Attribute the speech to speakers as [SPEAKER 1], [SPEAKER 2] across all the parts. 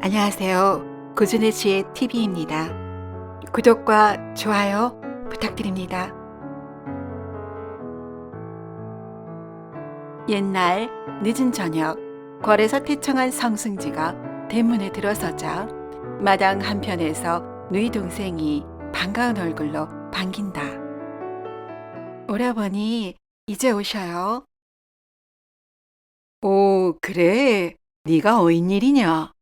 [SPEAKER 1] 안녕하세요. 고준혜 씨의 TV입니다. 구독과 좋아요 부탁드립니다. 옛날 늦은 저녁, 궐에서 태청한 성승지가 대문에 들어서자 마당 한편에서 누이 동생이 반가운 얼굴로 반긴다. 오라버니, 이제 오셔요. 오, 그래. 네가 어인일이냐?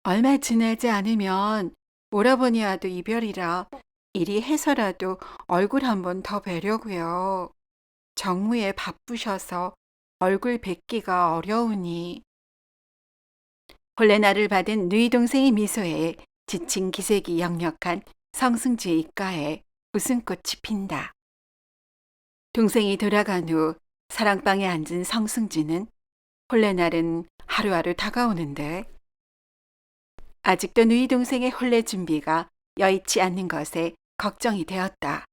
[SPEAKER 1] 얼마 지나지 않으면 오라버니와도 이별이라 이리 해서라도 얼굴 한번 더 뵈려고요. 정무에 바쁘셔서 얼굴 뵙기가 어려우니. 본래 나를 받은 누이 동생의 미소에 지친 기색이 역력한 성승지의 입가에 웃음꽃이 핀다. 동생이 돌아간 후 사랑방에 앉은 성승지는 본래 날은 하루하루 다가오는데 아직도 누이 동생의 혼례 준비가 여의치 않는 것에 걱정이 되었다.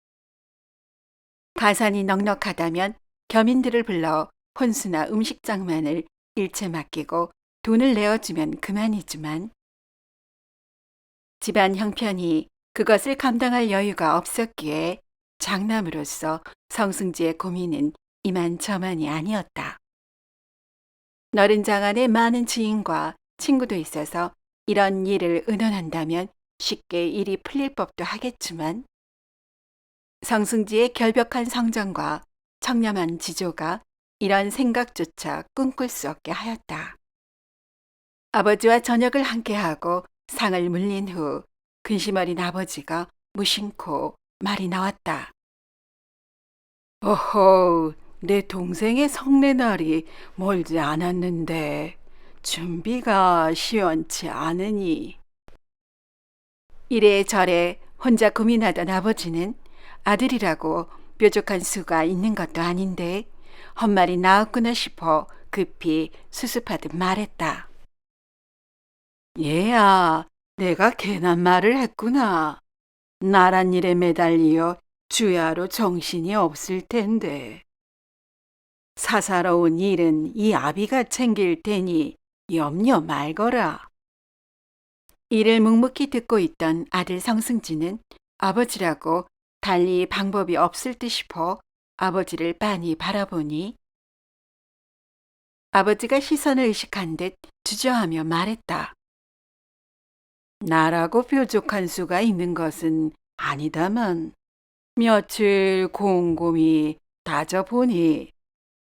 [SPEAKER 1] 가산이 넉넉하다면 겸인들을 불러 혼수나 음식 장만을 일체 맡기고 돈을 내어주면 그만이지만 집안 형편이 그것을 감당할 여유가 없었기에 장남으로서 성승지의 고민은 이만저만이 아니었다. 너른 장안에 많은 지인과 친구도 있어서 이런 일을 의논한다면 쉽게 일이 풀릴 법도 하겠지만 성승지의 결벽한 성정과 청렴한 지조가 이런 생각조차 꿈꿀 수 없게 하였다. 아버지와 저녁을 함께하고 상을 물린 후 근심 어린 아버지가 무심코 말이 나왔다. 어허, 내 동생의 성례날이 멀지 않았는데 준비가 시원치 않으니. 이래저래 혼자 고민하던 아버지는 아들이라고 뾰족한 수가 있는 것도 아닌데 헛말이 나왔구나 싶어 급히 수습하듯 말했다. 얘야, 내가 괜한 말을 했구나. 나란 일에 매달리어 주야로 정신이 없을 텐데. 사사로운 일은 이 아비가 챙길 테니 염려 말거라. 이를 묵묵히 듣고 있던 아들 성승지는 아버지라고 달리 방법이 없을 듯 싶어 아버지를 빤히 바라보니 아버지가 시선을 의식한 듯 주저하며 말했다. 나라고 뾰족한 수가 있는 것은 아니다만 며칠 곰곰이 다져보니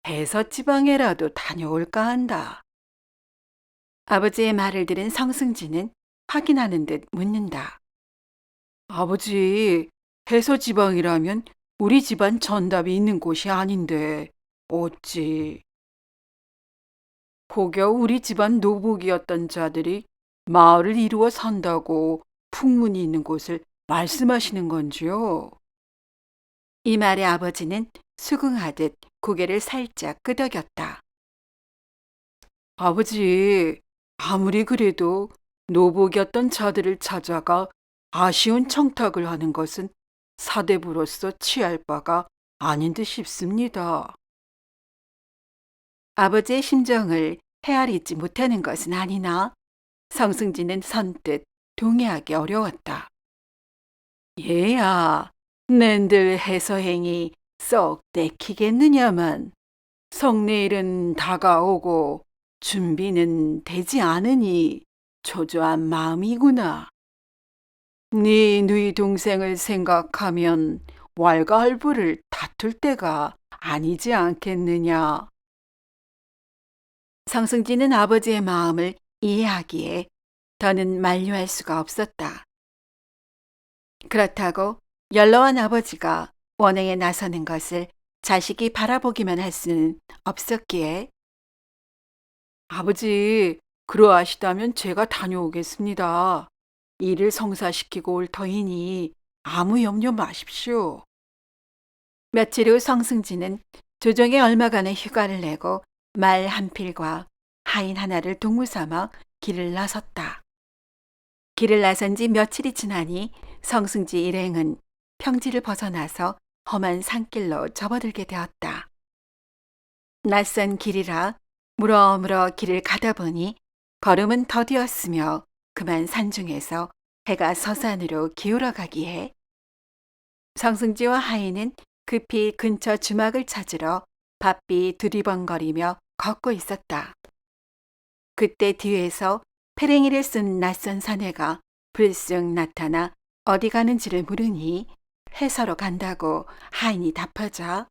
[SPEAKER 1] 해서지방에라도 다녀올까 한다. 아버지의 말을 들은 성승지는 확인하는 듯 묻는다. 아버지, 해서지방이라면 우리 집안 전답이 있는 곳이 아닌데 어찌. 혹여 우리 집안 노복이었던 자들이 마을을 이루어 산다고 풍문이 있는 곳을 말씀하시는 건지요? 이 말에 아버지는 수긍하듯 고개를 살짝 끄덕였다. 아버지, 아무리 그래도 노복이었던 자들을 찾아가 아쉬운 청탁을 하는 것은 사대부로서 취할 바가 아닌 듯 싶습니다. 아버지의 심정을 헤아리지 못하는 것은 아니나 성승지는 선뜻 동의하기 어려웠다. 얘야, 낸들 해서행이 썩 내키겠느냐만 성내일은 다가오고 준비는 되지 않으니 초조한 마음이구나. 네 누이 동생을 생각하면 왈가왈부를 다툴 때가 아니지 않겠느냐. 성승지는 아버지의 마음을 이해하기에 더는 만류할 수가 없었다. 그렇다고 연로한 아버지가 원행에 나서는 것을 자식이 바라보기만 할 수는 없었기에 아버지, 그러하시다면 제가 다녀오겠습니다. 일을 성사시키고 올 터이니 아무 염려 마십시오. 며칠 후 성승지는 조정에 얼마간의 휴가를 내고 말 한 필과 하인 하나를 동무 삼아 길을 나섰다. 길을 나선 지 며칠이 지나니 성승지 일행은 평지를 벗어나서 험한 산길로 접어들게 되었다. 낯선 길이라 물어물어 길을 가다 보니 걸음은 더디었으며 그만 산중에서 해가 서산으로 기울어 가기에 성승지와 하인은 급히 근처 주막을 찾으러 바삐 두리번거리며 걷고 있었다. 그때 뒤에서 페랭이를 쓴 낯선 사내가 불쑥 나타나 어디 가는지를 물으니 해서로 간다고 하인이 답하자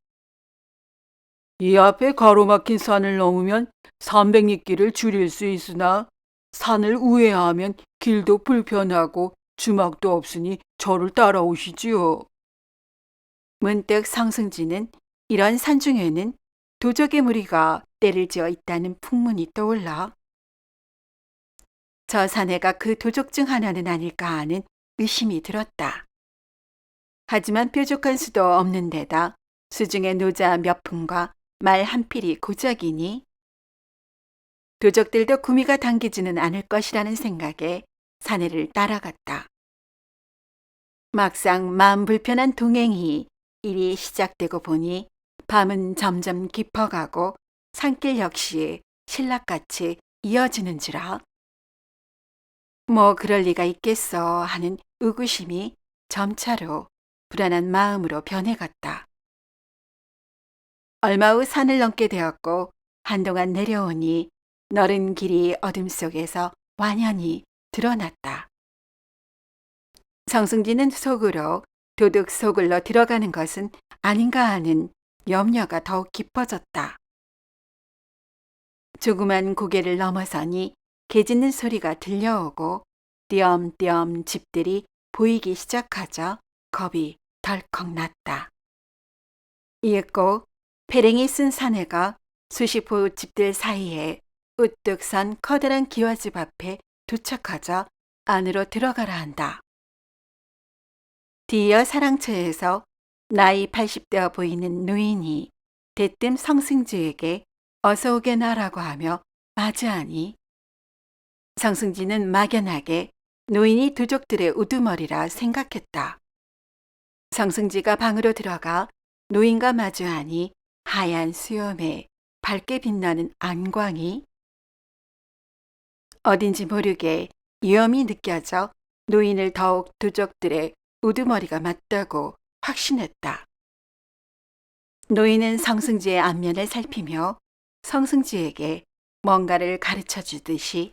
[SPEAKER 1] 이 앞에 가로막힌 산을 넘으면 300리길을 줄일 수 있으나 산을 우회하면 길도 불편하고 주막도 없으니 저를 따라오시지요. 문득 성승지는 이런 산중에는 도적의 무리가 때를 지어 있다는 풍문이 떠올라 저 사내가 그 도적 중 하나는 아닐까 하는 의심이 들었다. 하지만 뾰족한 수도 없는 데다 수중에 노자 몇 품과 말 한 필이 고작이니 도적들도 구미가 당기지는 않을 것이라는 생각에 사내를 따라갔다. 막상 마음 불편한 동행이 일이 시작되고 보니 밤은 점점 깊어가고 산길 역시 신락같이 이어지는지라 뭐 그럴 리가 있겠어 하는 의구심이 점차로 불안한 마음으로 변해갔다. 얼마 후 산을 넘게 되었고 한동안 내려오니 너른 길이 어둠 속에서 완연히 드러났다. 성승지는 속으로 도둑 소굴로 들어가는 것은 아닌가 하는 염려가 더욱 깊어졌다. 조그만 고개를 넘어서니 개 짖는 소리가 들려오고 띄엄띄엄 집들이 보이기 시작하자 겁이 덜컥 났다. 이에 꼭 페랭이 쓴 사내가 수십 호 집들 사이에 우뚝 선 커다란 기와집 앞에 도착하자 안으로 들어가라 한다. 뒤이어 사랑처에서 나이 80대어 보이는 노인이 대뜸 성승지에게 어서 오게나라고 하며 맞이하니 성승지는 막연하게 노인이 도적들의 우두머리라 생각했다. 성승지가 방으로 들어가 노인과 마주하니 하얀 수염에 밝게 빛나는 안광이 어딘지 모르게 위험이 느껴져 노인을 더욱 도적들의 우두머리가 맞다고 확신했다. 노인은 성승지의 안면을 살피며 성승지에게 뭔가를 가르쳐 주듯이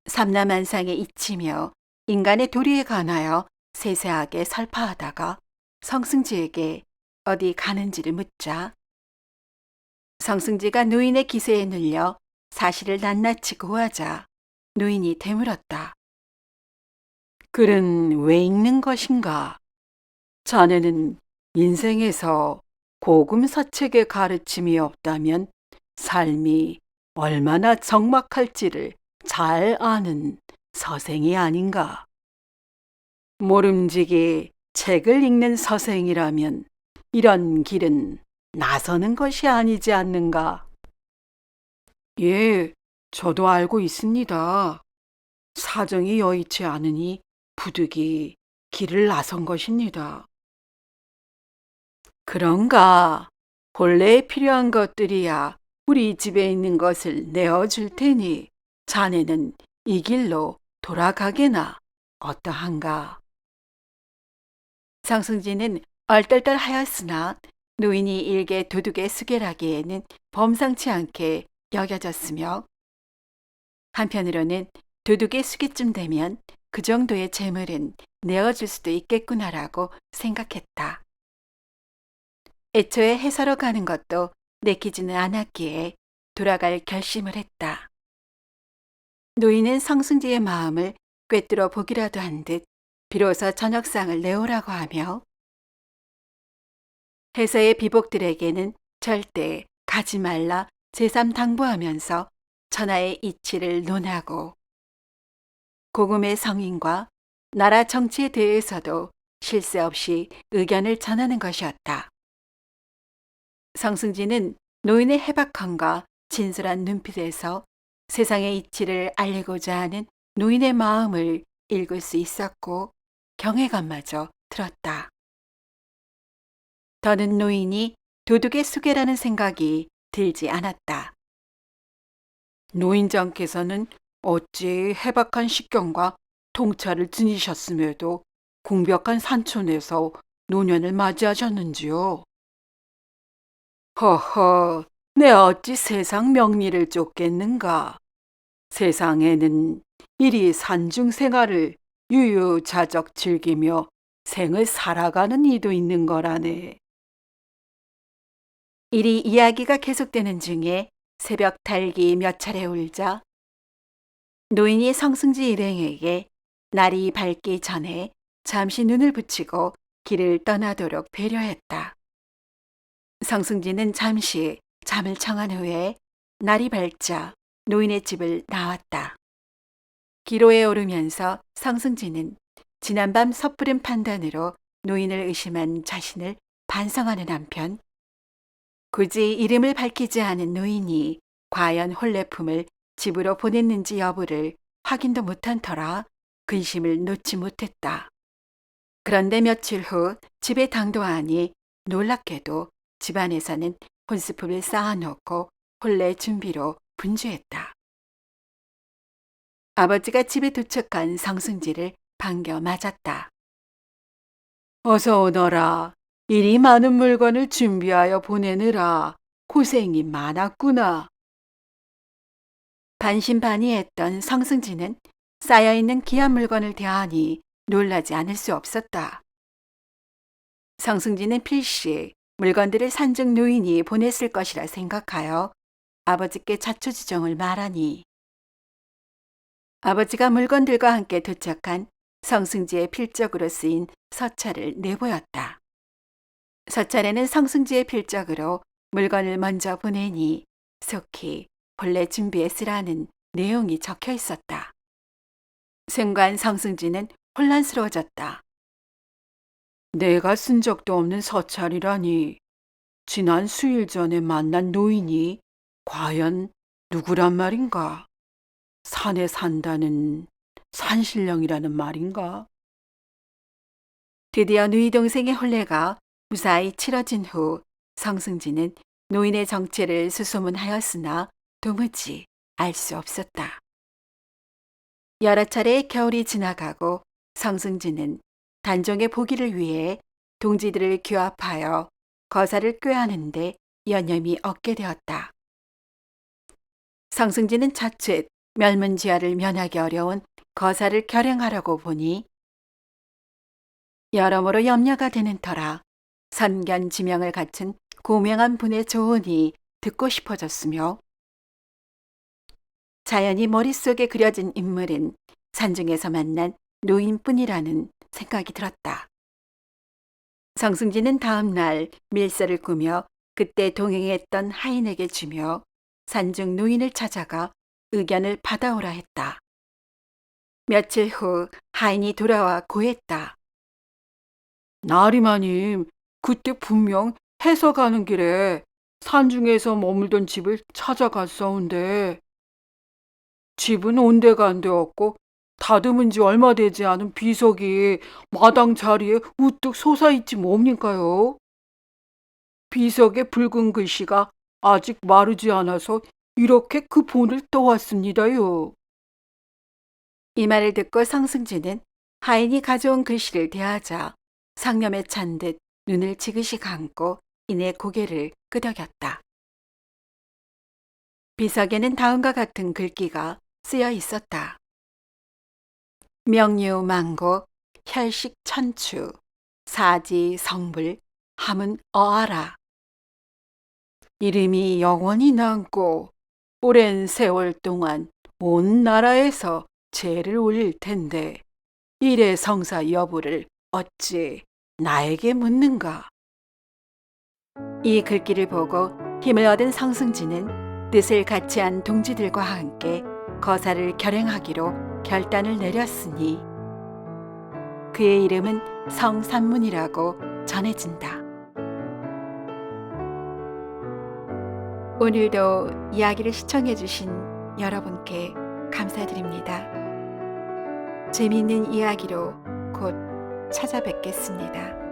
[SPEAKER 1] 삼라만상에 잊히며 인간의 도리에 관하여 세세하게 설파하다가 성승지에게 어디 가는지를 묻자 성승지가 노인의 기세에 눌려 사실을 낱낱이 고하자 노인이 되물었다. 글은 왜 읽는 것인가? 자네는 인생에서 고금사책의 가르침이 없다면 삶이 얼마나 적막할지를 잘 아는 서생이 아닌가. 모름지기 책을 읽는 서생이라면 이런 길은 나서는 것이 아니지 않는가. 예, 저도 알고 있습니다. 사정이 여의치 않으니 부득이 길을 나선 것입니다. 그런가? 본래 필요한 것들이야 우리 집에 있는 것을 내어줄 테니 자네는 이 길로 돌아가게나 어떠한가? 성승지는 얼떨떨하였으나 노인이 일개 도둑의 수괴라기에는 범상치 않게 여겨졌으며 한편으로는 도둑의 수기쯤 되면 그 정도의 재물은 내어줄 수도 있겠구나라고 생각했다. 애초에 해서로 가는 것도 내키지는 않았기에 돌아갈 결심을 했다. 노인은 성승지의 마음을 꿰뚫어 보기라도 한 듯 비로소 저녁상을 내오라고 하며 해서의 비복들에게는 절대 가지 말라 제삼 당부하면서 천하의 이치를 논하고 고금의 성인과 나라 정치에 대해서도 쉴 새 없이 의견을 전하는 것이었다. 성승지는 노인의 해박함과 진솔한 눈빛에서 세상의 이치를 알리고자 하는 노인의 마음을 읽을 수 있었고 경외감마저 들었다. 더는 노인이 도둑의 수괴라는 생각이 들지 않았다. 노인장께서는 어찌 해박한 식견과 통찰을 지니셨음에도 궁벽한 산촌에서 노년을 맞이하셨는지요? 허허, 내 어찌 세상 명리를 쫓겠는가? 세상에는 이리 산중 생활을 유유자적 즐기며 생을 살아가는 이도 있는 거라네. 이리 이야기가 계속되는 중에 새벽 달기 몇 차례 울자 노인이 성승지 일행에게 날이 밝기 전에 잠시 눈을 붙이고 길을 떠나도록 배려했다. 성승지는 잠시 잠을 청한 후에 날이 밝자 노인의 집을 나왔다. 기로에 오르면서 성승지는 지난밤 섣부른 판단으로 노인을 의심한 자신을 반성하는 한편 굳이 이름을 밝히지 않은 노인이 과연 혼례품을 집으로 보냈는지 여부를 확인도 못한 터라 근심을 놓지 못했다. 그런데 며칠 후 집에 당도하니 놀랍게도 집안에서는 혼수품을 쌓아놓고 혼례 준비로 분주했다. 아버지가 집에 도착한 성승지를 반겨 맞았다. 어서 오너라. 이리 많은 물건을 준비하여 보내느라 고생이 많았구나. 반신반의했던 성승지는 쌓여있는 귀한 물건을 대하니 놀라지 않을 수 없었다. 성승지는 필시 물건들을 산중 노인이 보냈을 것이라 생각하여 아버지께 자초지종을 말하니 아버지가 물건들과 함께 도착한 성승지의 필적으로 쓰인 서찰을 내보였다. 서찰에는 성승지의 필적으로 물건을 먼저 보내니 속히 본래 준비에 쓰라는 내용이 적혀 있었다. 순간 성승지는 혼란스러워졌다. 내가 쓴 적도 없는 서찰이라니 지난 수일 전에 만난 노인이 과연 누구란 말인가? 산에 산다는 산신령이라는 말인가? 드디어 누이 동생의 혼례가 무사히 치러진 후 성승지는 노인의 정체를 수소문하였으나 도무지 알 수 없었다. 여러 차례의 겨울이 지나가고 성승지는 단종의 보기를 위해 동지들을 규합하여 거사를 꾀하는데 여념이 얻게 되었다. 성승지는 자칫 멸문지화를 면하기 어려운 거사를 결행하려고 보니 여러모로 염려가 되는 터라 선견지명을 갖춘 고명한 분의 조언이 듣고 싶어졌으며 자연히 머릿속에 그려진 인물은 산중에서 만난 노인뿐이라는 생각이 들었다. 성승지는 다음 날 밀서를 꾸며 그때 동행했던 하인에게 주며 산중 노인을 찾아가 의견을 받아오라 했다. 며칠 후 하인이 돌아와 고했다. 나리마님, 그때 분명 해서 가는 길에 산중에서 머물던 집을 찾아갔사온데 집은 온데간데 없고 다듬은 지 얼마 되지 않은 비석이 마당 자리에 우뚝 솟아있지 뭡니까요? 비석의 붉은 글씨가 아직 마르지 않아서 이렇게 그 본을 떠왔습니다요. 이 말을 듣고 성승지는 하인이 가져온 글씨를 대하자 상념에 찬 듯 눈을 지그시 감고 이내 고개를 끄덕였다. 비석에는 다음과 같은 글귀가 쓰여 있었다. 명유망고 혈식천추 사지성불 함은 어하라. 이름이 영원히 남고 오랜 세월 동안 온 나라에서 죄를 올릴 텐데 일의 성사 여부를 어찌 나에게 묻는가? 이 글귀를 보고 힘을 얻은 성승지는 뜻을 같이 한 동지들과 함께 거사를 결행하기로 결단을 내렸으니 그의 이름은 성산문이라고 전해진다. 오늘도 이야기를 시청해 주신 여러분께 감사드립니다. 재미있는 이야기로 곧 찾아뵙겠습니다.